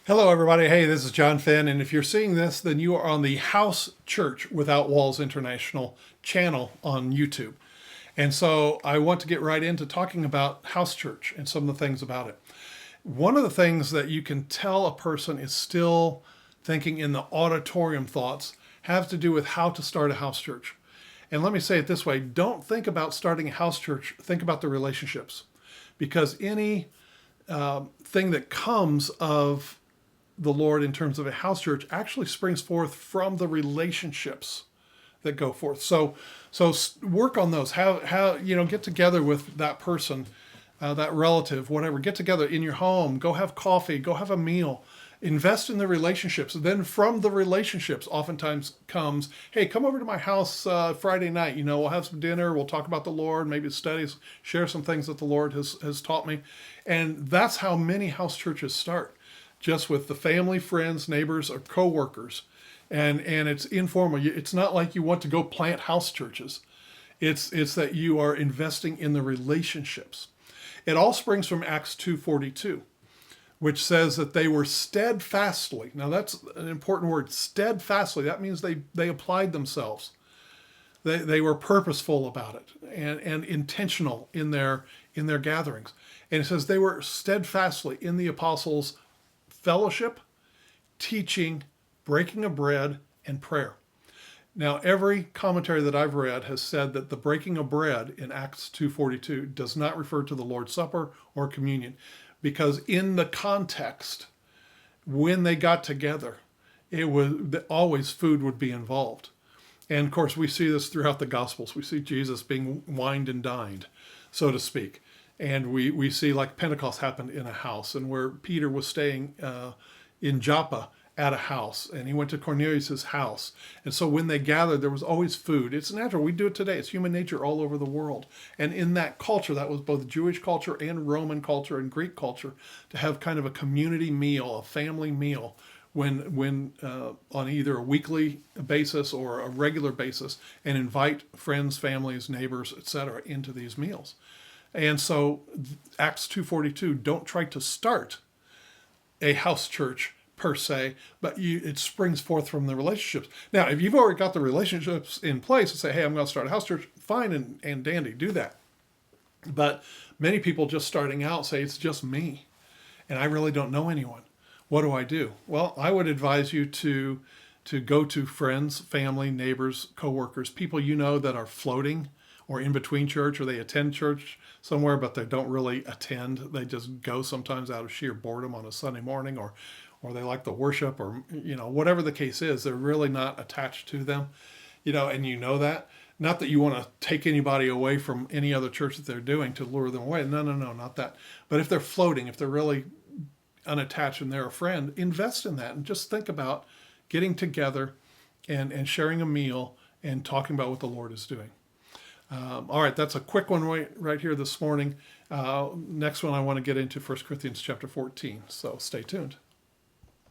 Hello, everybody. Hey, this is John Finn. And if you're seeing this, then you are on the House Church Without Walls International channel on YouTube. And so I want to get right into talking about house church and some of the things about it. One of the things that you can tell a person is still thinking in the auditorium thoughts has to do with how to start a house church. And let me say it this way, don't think about starting a house church, think about the relationships. Because any thing that comes of the Lord in terms of a house church actually springs forth from the relationships that go forth. So work on those. How get together with that person, that relative, whatever. Get together in your home. Go have coffee. Go have a meal. Invest in the relationships. Then from the relationships, oftentimes comes, hey, come over to my house Friday night. We'll have some dinner. We'll talk about the Lord, maybe studies, share some things that the Lord has taught me, and that's how many house churches start. Just with the family, friends, neighbors, or coworkers. And it's informal. It's not like you want to go plant house churches. It's that you are investing in the relationships. It all springs from Acts 2:42, which says that they were steadfastly. Now that's an important word, steadfastly. That means they applied themselves. They were purposeful about it and intentional in their gatherings. And it says they were steadfastly in the apostles' fellowship, teaching, breaking of bread, and prayer. Now, every commentary that I've read has said that the breaking of bread in Acts 2:42 does not refer to the Lord's Supper or communion, because in the context, when they got together, it was always food would be involved. And of course, we see this throughout the Gospels. We see Jesus being wined and dined, so to speak. And we see like Pentecost happened in a house, and where Peter was staying in Joppa at a house, and he went to Cornelius' house. And so when they gathered, there was always food. It's natural. We do it today. It's human nature all over the world. And in that culture, that was both Jewish culture and Roman culture and Greek culture, to have kind of a community meal, a family meal, when on either a weekly basis or a regular basis, and invite friends, families, neighbors, etc. into these meals. And so Acts 2:42, don't try to start a house church per se, but it springs forth from the relationships. Now, if you've already got the relationships in place and say, hey, I'm going to start a house church, fine and dandy, do that. But many people just starting out say, it's just me, and I really don't know anyone. What do I do? Well, I would advise you to go to friends, family, neighbors, coworkers, people you know that are floating or in between church, or they attend church somewhere, but they don't really attend. They just go sometimes out of sheer boredom on a Sunday morning, or they like the worship, or whatever the case is, they're really not attached to them, and that. Not that you want to take anybody away from any other church that they're doing to lure them away. No, not that. But if they're floating, if they're really unattached and they're a friend, invest in that and just think about getting together and sharing a meal and talking about what the Lord is doing. All right, that's a quick one right here this morning. Next one, I want to get into 1 Corinthians chapter 14, so stay tuned.